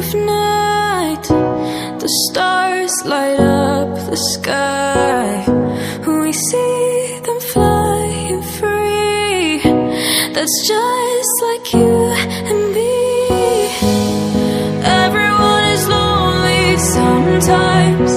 of night, the stars light up the sky. We see them flying free. That's just like you and me. Everyone is lonely sometimes.